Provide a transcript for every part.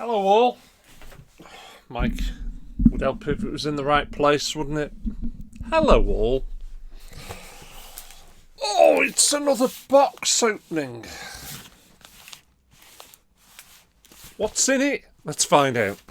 Hello all. Mike would help if it was in the right place, wouldn't it? Hello all. Oh, it's another box opening. What's in it? Let's find out.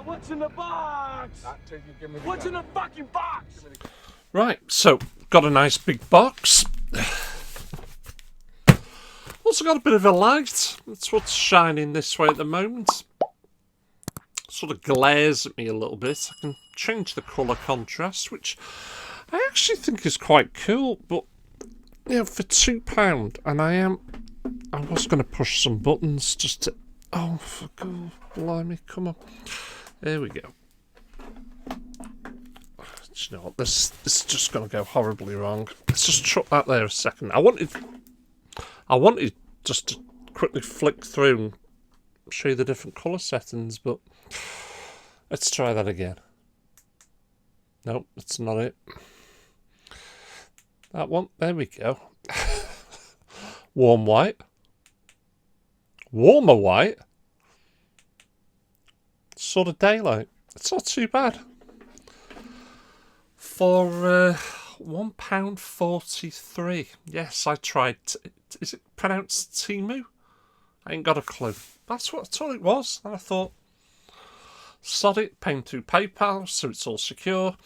What's in the box? What's in the fucking box? Right, so got a nice big box. Also got a bit of a light. That's what's shining this way at the moment. Sort of glares at me a little bit. I can change the colour contrast, which I actually think is quite cool. But you know, for £2, and I was going to push some buttons just to. Oh, for God, blimey, come on. There we go. Do you know what? This is just going to go horribly wrong. Let's just chuck that there a second. I wanted just to quickly flick through and show you the different colour settings, but let's try that again. Nope, that's not it. That one, there we go. Warm white. Warmer white. Sort of daylight. It's not too bad. For £1.43. Yes, I tried. Is it pronounced Timu? I ain't got a clue. That's all it was. And I thought, sod it, paying through PayPal, so it's all secure.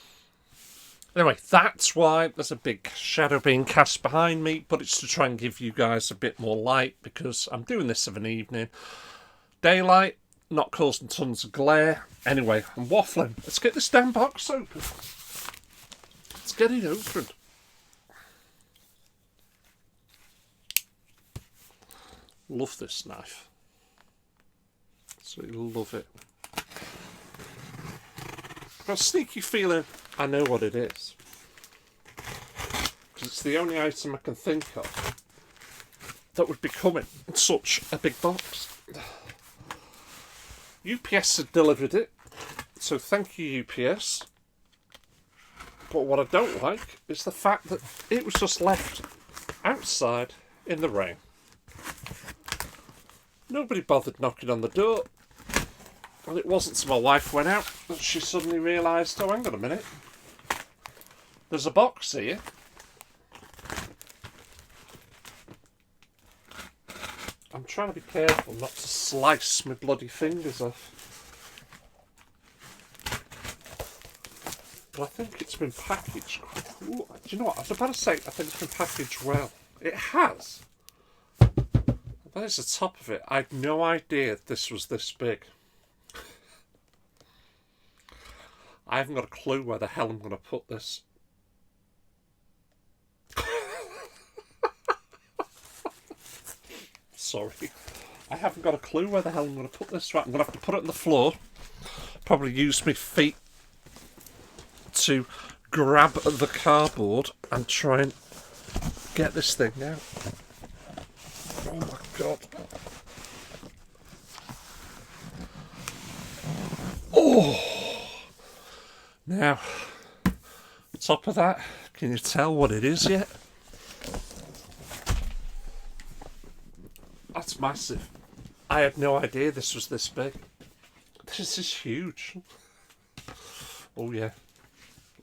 Anyway, that's why there's a big shadow being cast behind me, but it's to try and give you guys a bit more light, because I'm doing this of an evening. Daylight, not causing tons of glare. Anyway, I'm waffling. Let's get this damn box open. Let's get it open. Love this knife. Absolutely love it. I've got a sneaky feeling I know what it is. Because it's the only item I can think of that would be coming in such a big box. UPS had delivered it, so thank you UPS. But what I don't like is the fact that it was just left outside in the rain. Nobody bothered knocking on the door. And it wasn't until my wife went out that she suddenly realised, oh, hang on a minute. There's a box here. I'm trying to be careful not to slice my bloody fingers off. But I think it's been packaged. Ooh, do you know what? I was about to say, I think it's been packaged well. It has. There's the top of it. I had no idea this was this big. I haven't got a clue where the hell I'm going to put this. Sorry. I haven't got a clue where the hell I'm going to put this. Right, I'm going to have to put it on the floor. Probably use my feet to grab the cardboard and try and get this thing out. Oh my God. Oh! Now, top of that, can you tell what it is yet? That's massive. I had no idea this was this big. This is huge. Oh yeah.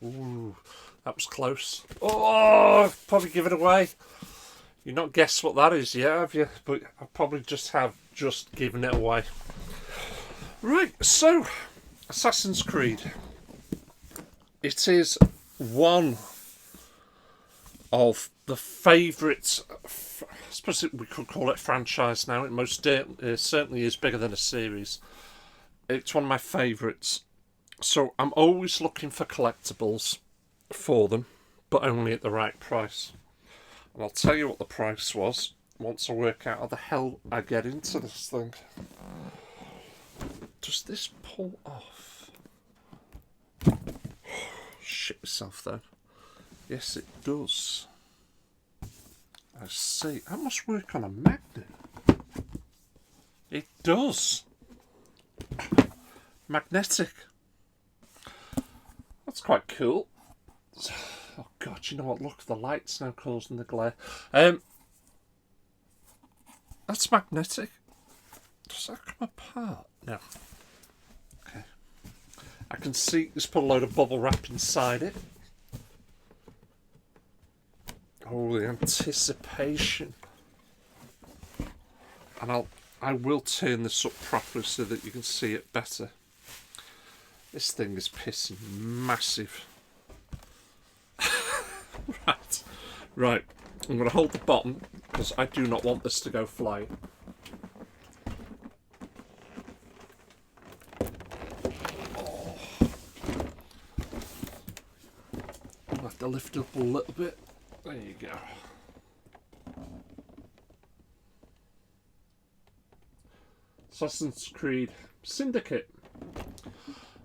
Ooh, that was close. Oh, I've probably given it away. You've not guessed what that is yet, have you? But I probably just given it away. Right, so Assassin's Creed. It is one of the favourite, I suppose we could call it franchise now. It certainly is bigger than a series. It's one of my favourites. So I'm always looking for collectibles for them, but only at the right price. And I'll tell you what the price was. once I work out how the hell I get into this thing. Does this pull off? Shit myself then. Yes, it does. I see. I must work on a magnet. It does. Magnetic. That's quite cool. Oh god, you know what? Look, the light's now causing the glare. That's magnetic. Does that come apart? No. Okay. I can see there's put a load of bubble wrap inside it. Oh, the anticipation. And I will turn this up properly so that you can see it better. This thing is pissing massive. Right. I'm going to hold the bottom because I do not want this to go flying. Oh. I'll have to lift it up a little bit. There you go. Assassin's Creed Syndicate.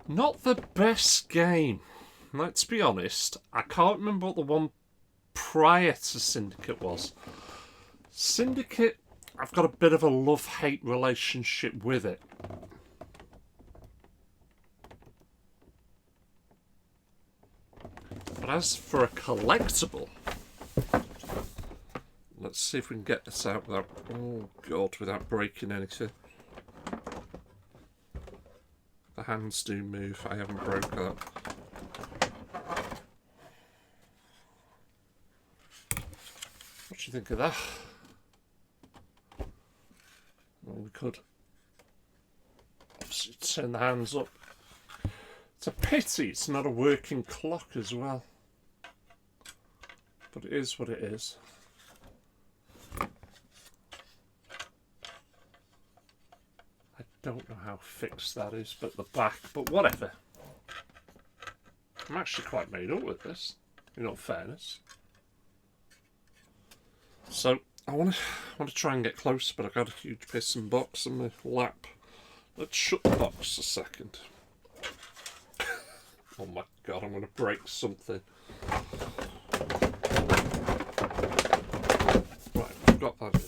Not the best game. Let's be honest. I can't remember what the one prior to Syndicate was. Syndicate, I've got a bit of a love-hate relationship with it. But as for a collectible, let's see if we can get this out without, oh god, without breaking anything. The hands do move, I haven't broke that. What do you think of that? Well, we could obviously turn the hands up. It's a pity it's not a working clock as well. But it is what it is. I don't know how fixed that is, but the back, but whatever. I'm actually quite made up with this, in all fairness. So I want to try and get closer, but I've got a huge piston box in my lap. Let's shut the box a second. Oh my god, I'm going to break something. Right, I've got that in.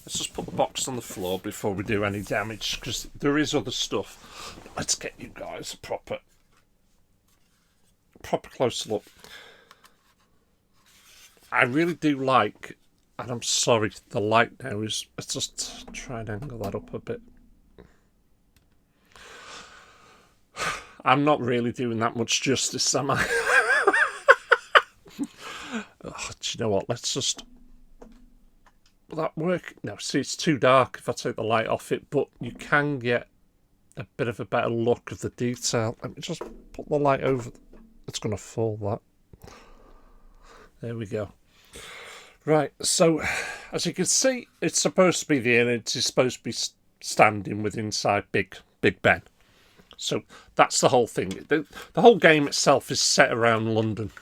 Let's just put the box on the floor before we do any damage, because there is other stuff. But let's get you guys a proper close look. I really do like, and I'm sorry, the light now is, let's just try and angle that up a bit. I'm not really doing that much justice, am I? Oh, do you know what, let's just, will that work? No, see, it's too dark if I take the light off it, but you can get a bit of a better look of the detail. Let me just put the light over, it's going to fall, that. There we go. Right, so as you can see, it's supposed to be the image is supposed to be standing with inside Big Ben. So that's the whole thing. The whole game itself is set around London.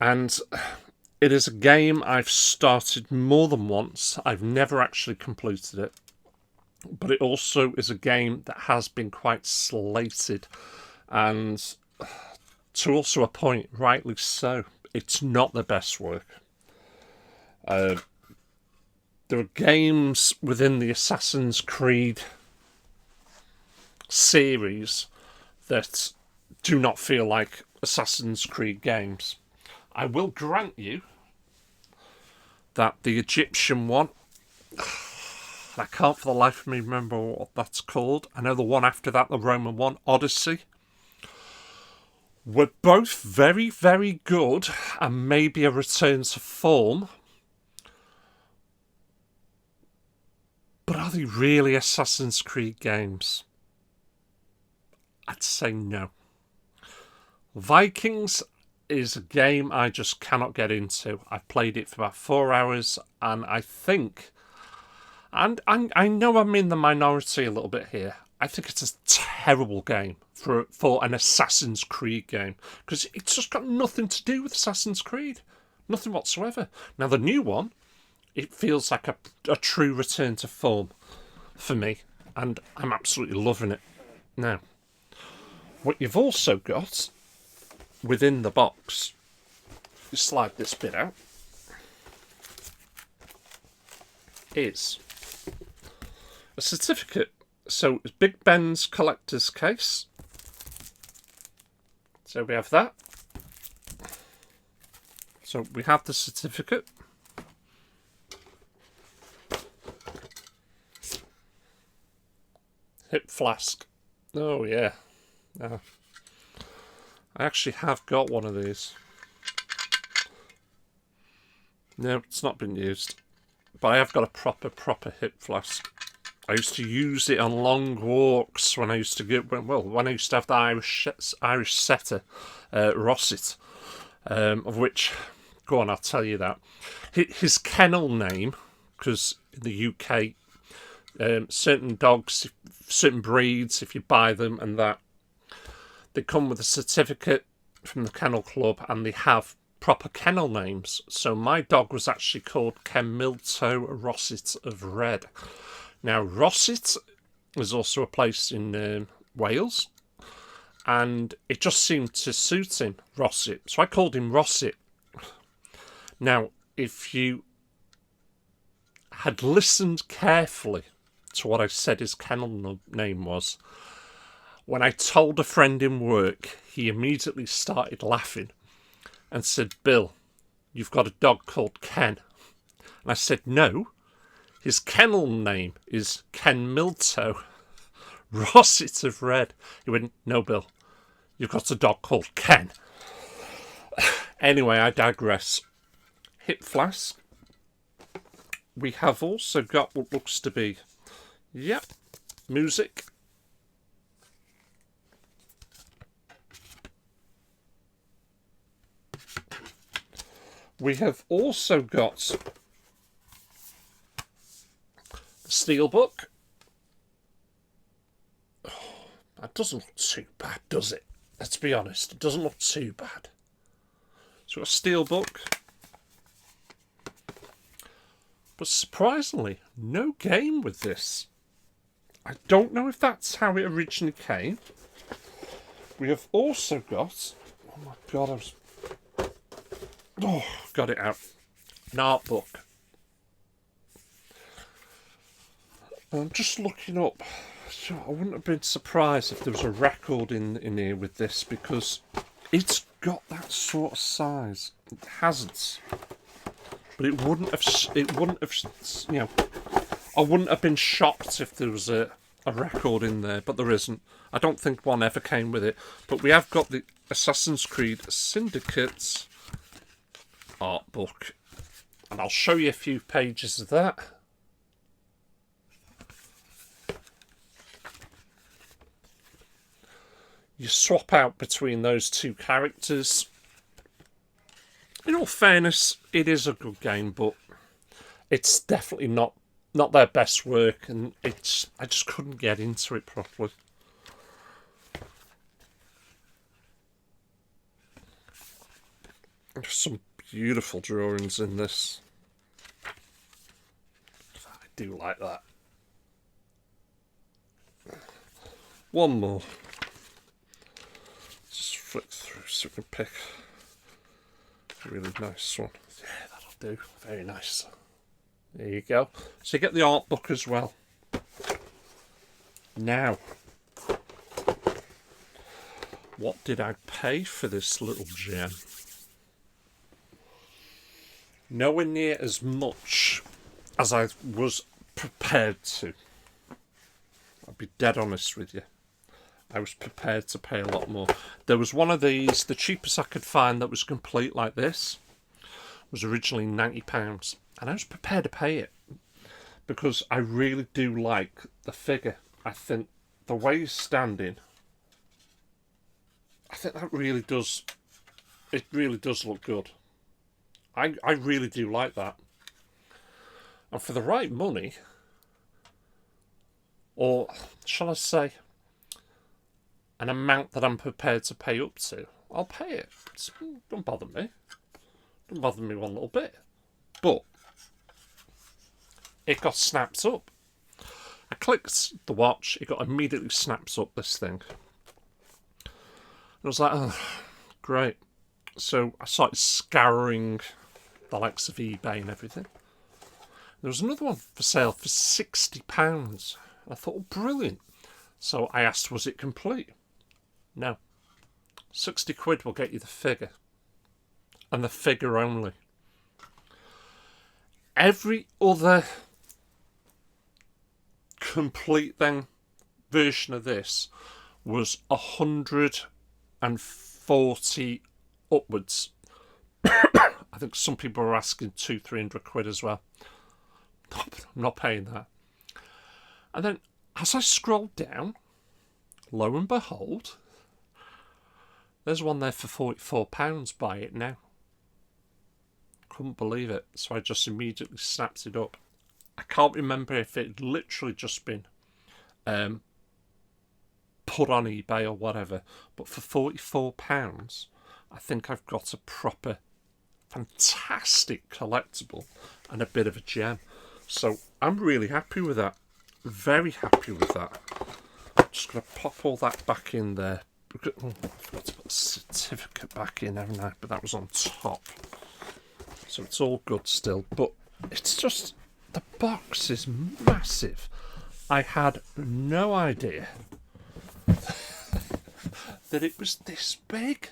And it is a game I've started more than once. I've never actually completed it. But it also is a game that has been quite slated. And to also a point, rightly so, it's not the best work. There are games within the Assassin's Creed series that do not feel like Assassin's Creed games. I will grant you that the Egyptian one, I can't for the life of me remember what that's called. I know the one after that, the Roman one, Odyssey, were both very, very good and maybe a return to form. But are they really Assassin's Creed games? I'd say no. Vikings is a game I just cannot get into. I've played it for about 4 hours and I think, and I know I'm in the minority a little bit here, I think it's a terrible game for an Assassin's Creed game, because it's just got nothing to do with Assassin's Creed. Nothing whatsoever. Now the new one, it feels like a true return to form for me, and I'm absolutely loving it. Now, what you've also got within the box, you slide this bit out, is a certificate. So it's Big Ben's collector's case. So we have that. So we have the certificate. Hip flask. Oh yeah. I actually have got one of these. No, it's not been used. But I have got a proper hip flask. I used to use it on long walks when I used to get, well, when I used to have the Irish setter, Rosset, of which, go on, I'll tell you that. His kennel name, because in the UK, certain dogs, certain breeds, if you buy them and that, they come with a certificate from the kennel club and they have proper kennel names. So my dog was actually called Ken Milto Rosset of Red. Now, Rosset is also a place in Wales, and it just seemed to suit him, Rosset. So I called him Rosset. Now, if you had listened carefully to what I said his kennel name was, when I told a friend in work, he immediately started laughing and said, "Bill, you've got a dog called Ken." And I said, "No. His kennel name is Ken Milto, Rosset of Red." He went, "No, Bill, you've got a dog called Ken." Anyway, I digress. Hip flask. We have also got what looks to be, yep, music. We have also got Steelbook. Oh, that doesn't look too bad, does it? Let's be honest, it doesn't look too bad. So a Steelbook. But surprisingly, no game with this. I don't know if that's how it originally came. We have also got... Oh my god, got it out. An art book. I'm just looking up. So I wouldn't have been surprised if there was a record in here with this, because it's got that sort of size. It hasn't, but it wouldn't have. You know, I wouldn't have been shocked if there was a record in there, but there isn't. I don't think one ever came with it. But we have got the Assassin's Creed Syndicate art book, and I'll show you a few pages of that. You swap out between those two characters. In all fairness, it is a good game, but it's definitely not their best work, and I just couldn't get into it properly. There's some beautiful drawings in this. I do like that. One more. Just flick through so we can pick a really nice one. Yeah, that'll do. Very nice. There you go. So you get the art book as well. Now, what did I pay for this little gem? Nowhere near as much as I was prepared to. I'll be dead honest with you. I was prepared to pay a lot more. There was one of these, the cheapest I could find that was complete like this, was originally £90. And I was prepared to pay it, because I really do like the figure. I think the way he's standing, I think that really does, it really does look good. I really do like that. And for the right money, or shall I say, an amount that I'm prepared to pay up to, I'll pay it. Don't bother me. Didn't bother me one little bit. But it got snapped up. I clicked the watch, it got immediately snaps up, this thing. And I was like, oh, great. So I started scouring the likes of eBay and everything. There was another one for sale for £60. I thought, oh, brilliant. So I asked, was it complete? No. 60 quid will get you the figure. And the figure only. Every other complete then version of this was 140 upwards. I think some people were asking 200-300 quid as well. I'm not paying that. And then as I scrolled down, lo and behold, there's one there for £44. Buy it now. Couldn't believe it. So I just immediately snapped it up. I can't remember if it had literally just been put on eBay or whatever, but for £44, I think I've got a proper, fantastic collectible and a bit of a gem. So I'm really happy with that. Very happy with that. I'm just going to pop all that back in there. Oh, I forgot to put the certificate back in, haven't I? But that was on top. So it's all good still. But it's just, the box is massive. I had no idea that it was this big.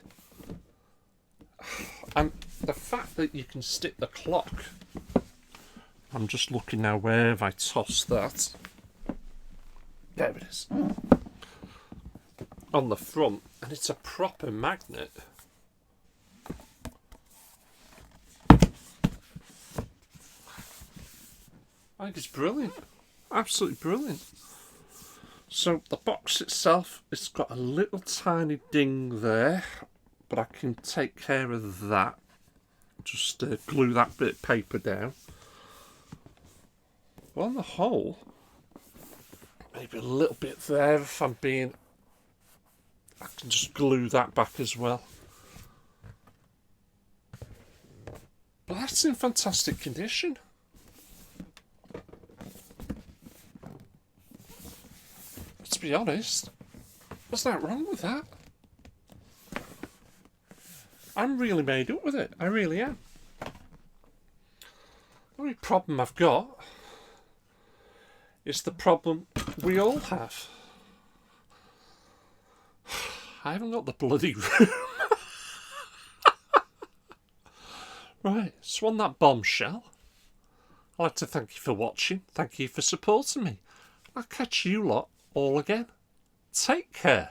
And the fact that you can stick the clock, I'm just looking now, where have I tossed that? There it is. On the front, and it's a proper magnet. I think it's brilliant. Absolutely brilliant. So the box itself, it's got a little tiny ding there, but I can take care of that. Just glue that bit of paper down. Well, on the whole, maybe a little bit there if I'm being... I can just glue that back as well. But that's in fantastic condition. To be honest, there's nothing wrong with that. I'm really made up with it. I really am. The only problem I've got is the problem we all have. I haven't got the bloody room. Right, so on that bombshell, I'd like to thank you for watching. Thank you for supporting me. I'll catch you lot all again. Take care.